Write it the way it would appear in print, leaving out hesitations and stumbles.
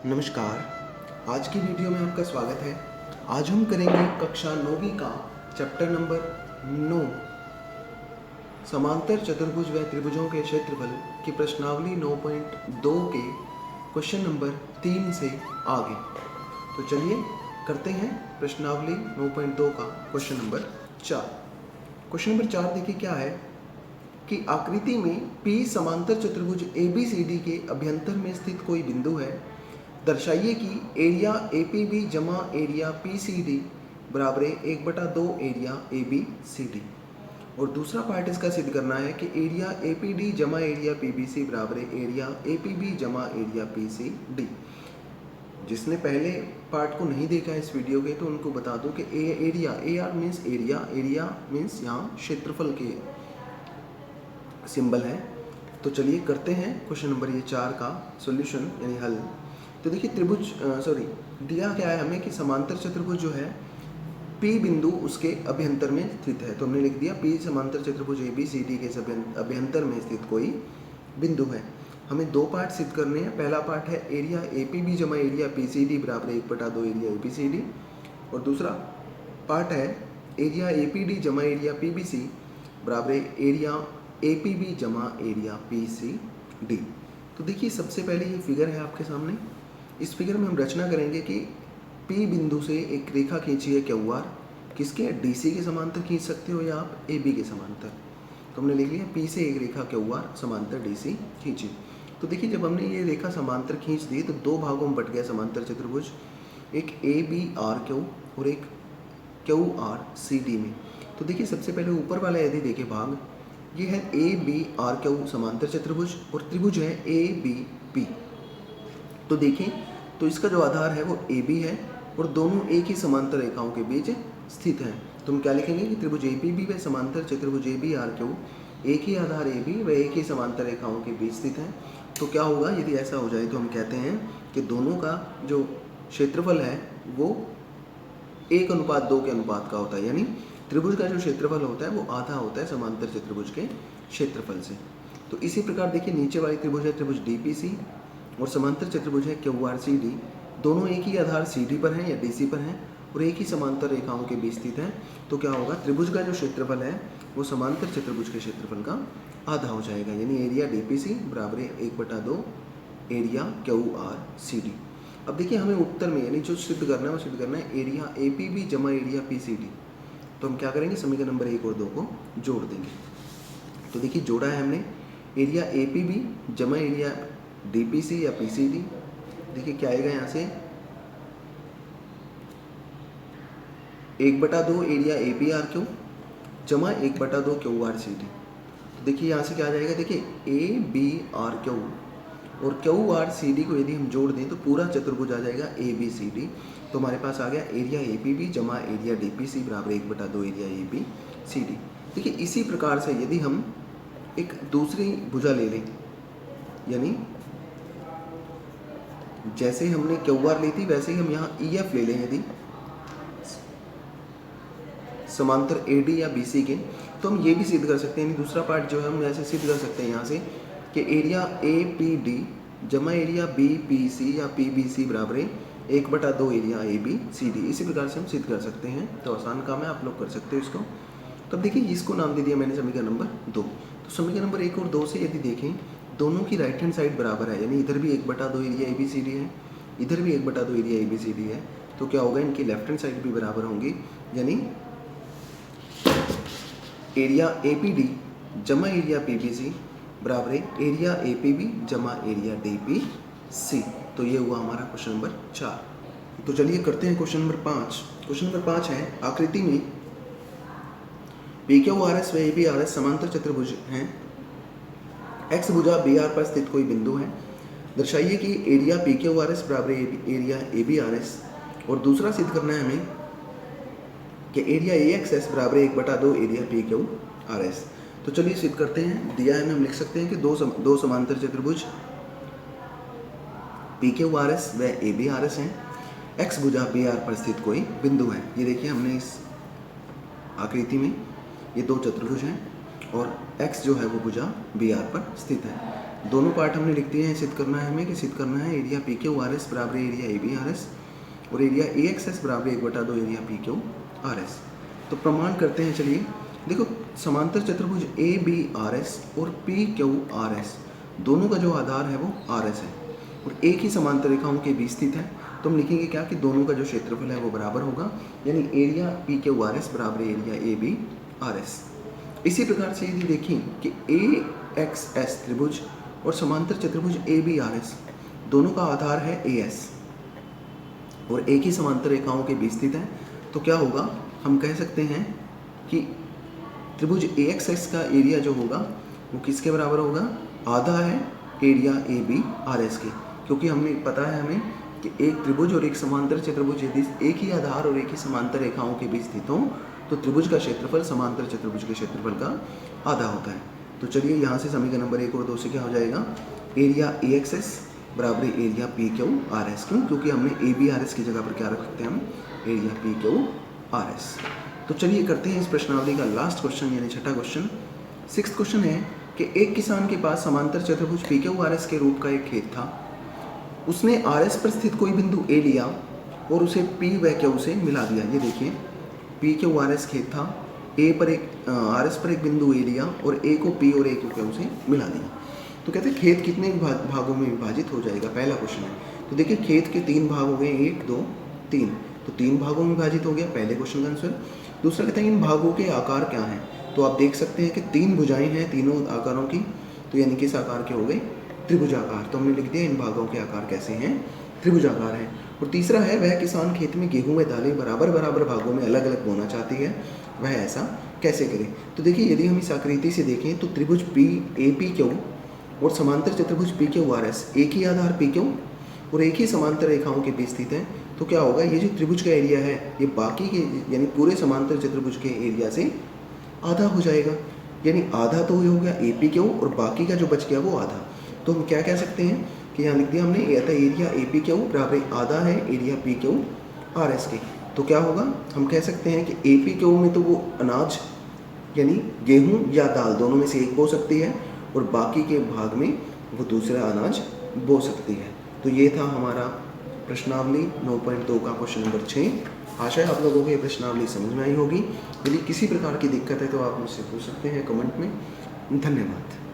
नमस्कार। आज की वीडियो में आपका स्वागत है। आज हम करेंगे कक्षा 9वीं का चैप्टर नंबर 9 समांतर चतुर्भुज व त्रिभुजों के क्षेत्रफल की प्रश्नावली 9.2 के क्वेश्चन नंबर 3 से आगे। तो चलिए करते हैं प्रश्नावली 9.2 का क्वेश्चन नंबर 4। क्वेश्चन नंबर 4 देखिए क्या है कि आकृति में P समांतर चतुर्भुज ABCD के अभ्यंतर में स्थित कोई बिंदु है। दर्शाइए कि एरिया APB जमा एरिया PCD बराबर 1/2 एरिया ABCD। और दूसरा पार्ट इसका सिद्ध करना है कि एरिया APD जमा एरिया PBC बराबर एरिया APB जमा एरिया PCD। जिसने पहले पार्ट को नहीं देखा है इस वीडियो के, तो उनको बता दूं कि area AR means area means यहाँ क्षेत्रफल के सिंबल है। तो चलिए करते हैं क्वेश्चन नंबर ये 4 का सॉल्यूशन यानी हल। तो देखिए दिया क्या है हमें कि समांतर चतुर्भुज जो है P बिंदु उसके अभ्यंतर में स्थित है। तो हमने लिख दिया P समांतर चतुर्भुज ABCD के अभ्यंतर में स्थित कोई बिंदु है। हमें दो पार्ट सिद्ध करने हैं। पहला पार्ट है एरिया APB जमा एरिया PCD बराबर 1/2 एरिया ABCD, और दूसरा पार्ट है एरिया APD जमा एरिया PBC बराबर एरिया APB जमा एरिया PCD। तो देखिए सबसे पहले ये फिगर है आपके सामने। इस फिगर में हम रचना करेंगे कि P बिंदु से एक रेखा खींची है QR, किसके DC के समांतर खींच सकते हो या आप AB के समांतर। तो हमने लिख लिया P से एक रेखा QR समांतर DC खींची। तो देखिए जब हमने ये रेखा समांतर खींच दी तो दो भागों में बट गया समांतर चतुर्भुज, एक ABRQ और एक QRCD में। तो देखिए सबसे पहले ऊपर वाला यदि देखें भाग, ये है ABRQ समांतर चतुर्भुज और त्रिभुज है ABP। तो देखें तो इसका जो आधार है वो AB है और दोनों एक ही समांतर रेखाओं के बीच स्थित हैं। तो हम क्या लिखेंगे कि त्रिभुज APB व समांतर चतुर्भुज ABRQ एक ही आधार AB व एक ही समांतर रेखाओं के बीच स्थित हैं। तो क्या होगा यदि ऐसा हो जाए तो हम कहते हैं कि दोनों का जो क्षेत्रफल है वो 1:2 के अनुपात का होता है, यानी त्रिभुज का जो क्षेत्रफल होता है वो आधा होता है समांतर चतुर्भुज के क्षेत्रफल से। तो इसी प्रकार देखिए नीचे वाली त्रिभुज है त्रिभुज DPC और समांतर चतुर्भुज है QRCD। दोनों एक ही आधार CD पर हैं या DC पर हैं और एक ही समांतर रेखाओं के बीच स्थित हैं। तो क्या होगा, त्रिभुज का जो क्षेत्रफल है वो समांतर चतुर्भुज के क्षेत्रफल का आधा हो जाएगा, यानी एरिया DPC बराबर 1/2 एरिया QRCD। अब देखिए हमें उत्तर में यानी जो सिद्ध करना है वो सिद्ध करना है एरिया APB जमा एरिया PCD। तो हम क्या करेंगे, समीकरण नंबर 1 और 2 को जोड़ देंगे। तो देखिए जोड़ा है हमने एरिया APB जमा एरिया DPC या PCD। देखिए क्या आएगा यहाँ से 1/2 एरिया ABRQ जमा 1/2 QRCD। तो देखिए यहाँ से क्या आ जाएगा, देखिए ABRQ और QRCD को यदि हम जोड़ दें तो पूरा चतुर्भुज आ जाएगा ABCD। तो हमारे पास आ गया एरिया APB जमा एरिया DPC बराबर 1/2 एरिया ABCD। देखिए इसी प्रकार से यदि हम एक दूसरी भुजा ले लें, यानी जैसे हमने QR ली थी वैसे ही हम यहाँ EF ले लें यदि समांतर AD या BC के, तो हम ये भी सिद्ध कर सकते हैं। यानी दूसरा पार्ट जो है हम ऐसे सिद्ध कर सकते हैं यहाँ से कि एरिया APD जमा एरिया BPC या PBC बराबर 1/2 एरिया ABCD। इसी प्रकार से हम सिद्ध कर सकते हैं। तो आसान काम है, आप लोग कर सकते हो इसको। तब देखिए इसको नाम दे दिया मैंने समीकरण नंबर 2। तो समीकरण नंबर 1 और 2 से यदि देखें दोनों की राइट हैंड साइड बराबर है, यानी इधर भी 1/2 एरिया ABCD है, इधर भी 1/2 एरिया ABCD है। तो क्या होगा, इनकी लेफ्ट हैंड साइड भी बराबर होंगी, यानी एरिया APD जमा एरिया PBC बराबर एरिया APB जमा एरिया DPC। तो ये हुआ हमारा क्वेश्चन नंबर 4। तो चलिए करते हैं क्वेश्चन नंबर 5। क्वेश्चन नंबर 5 है आकृति में PQRS व ABRS समांतर चतुर्भुज हैं। X भुजा BR पर स्थित कोई बिंदु है। दर्शाइए कि एरिया PQRS बराबर एरिया ABRS, और दूसरा सिद्ध करना है हमें कि एरिया AXS बराबर 1/2 एरिया PQRS। तो चलिए सिद्ध करते हैं। दिया है, हम लिख सकते हैं कि दो समांतर चतुर्भुज PQRS व ABRS हैं। X भुजा BR पर स्थित कोई बिंदु है। ये देखिए हमने इस आकृति में ये दो चतुर्भुज हैं और X जो है वो भुजा BR पर स्थित है। दोनों पार्ट हमने लिख दिए हैं। सिद्ध करना है हमें कि सिद्ध करना है area P Q R S बराबर area A B R S और एरिया ए एक्स एस बराबर 1/2 area P Q R S. तो प्रमाण करते हैं। चलिए देखो, समांतर चतुर्भुज ए बी आर एस और पी क्यू आर एस दोनों का जो आधार है वो आर एस है और एक ही समांतर रेखाओं के बीच स्थित है। तो हम लिखेंगे क्या कि दोनों का जो क्षेत्रफल है वो बराबर होगा, यानी area P Q R S बराबर area A B R S. इसी प्रकार से यदि देखें कि ए एक्स एस त्रिभुज और समांतर चतुर्भुज ए बी आर एस दोनों का आधार है ए एस और एक ही समांतर रेखाओं के बीच स्थित है, तो क्या होगा, हम कह सकते हैं कि त्रिभुज ए एक्स एस का एरिया जो होगा वो किसके बराबर होगा, आधा है area A B R S के, क्योंकि हमें पता है हमें कि एक त्रिभुज और एक समांतर चतुर्भुज यदि एक ही आधार और एक ही समांतर रेखाओं के बीच स्थित हो तो त्रिभुज का क्षेत्रफल समांतर चतुर्भुज के क्षेत्रफल का आधा होता है। तो चलिए यहाँ से समीकरण नंबर 1 और 2 से क्या हो जाएगा, एरिया ए एक्स एस बराबर area P Q R S. क्यों, क्योंकि हमने ए बी आर एस की जगह पर क्या रखते हैं हम, area P Q R S. तो चलिए करते हैं इस प्रश्नावली का लास्ट क्वेश्चन यानी छठा क्वेश्चन। 6th क्वेश्चन है कि एक किसान के पास समांतर चतुर्भुज पी क्यू आर एस के रूप का एक खेत था। उसने आर एस पर स्थित कोई बिंदु ए लिया और उसे पी व क्यू से मिला दिया। ये देखिए, पी क्यू आर एस खेत था, ए पर एक आर एस पर एक बिंदु ए लिया और ए को पी और ए को क्यू से मिला दिया। तो कहते हैं खेत कितने भागों में विभाजित हो जाएगा, पहला क्वेश्चन है। तो देखिए खेत के 3 भाग हो गए, 1 2 3, तो 3 भागों में विभाजित हो गया, पहले क्वेश्चन का आंसर। दूसरा कहते हैं इन भागों के आकार क्या हैं, तो आप देख सकते हैं कि 3 भुजाएं हैं तीनों आकारों की, तो यानी किस आकार के हो गए, त्रिभुजाकार। तो हमने लिख दिया इन भागों के आकार कैसे हैं, त्रिभुजाकार हैं। और तीसरा है वह किसान खेत में गेहूं व दालें बराबर बराबर भागों में अलग अलग बोना चाहती है, वह ऐसा कैसे करे। तो देखिए यदि हम इस आकृति से देखें तो त्रिभुज पी ए पी क्यू और समांतर चतुर्भुज पी क्यू आर एस एक ही आधार पी क्यू और एक ही समांतर रेखाओं के बीच स्थित है। तो क्या होगा, ये जो त्रिभुज का एरिया है ये बाकी के यानी पूरे समांतर चतुर्भुज के एरिया से आधा हो जाएगा, यानी आधा तो ये हो गया ए पी क्यू और बाकी का जो बच गया वो आधा। तो हम क्या कह सकते हैं कि यहाँ लिख दिया हमने एरिया ए पी क्यू बराबर आधा है area P Q R S के। तो क्या होगा, हम कह सकते हैं कि ए पी क्यू में तो वो अनाज यानी गेहूं या दाल दोनों में से एक बो सकती है और बाकी के भाग में वो दूसरा अनाज बो सकती है। तो ये था हमारा प्रश्नावली 9.2 का क्वेश्चन नंबर 6। आशा है आप लोगों को ये प्रश्नावली समझ में आई होगी। यदि किसी प्रकार की दिक्कत है तो आप मुझसे पूछ सकते हैं कमेंट में। धन्यवाद।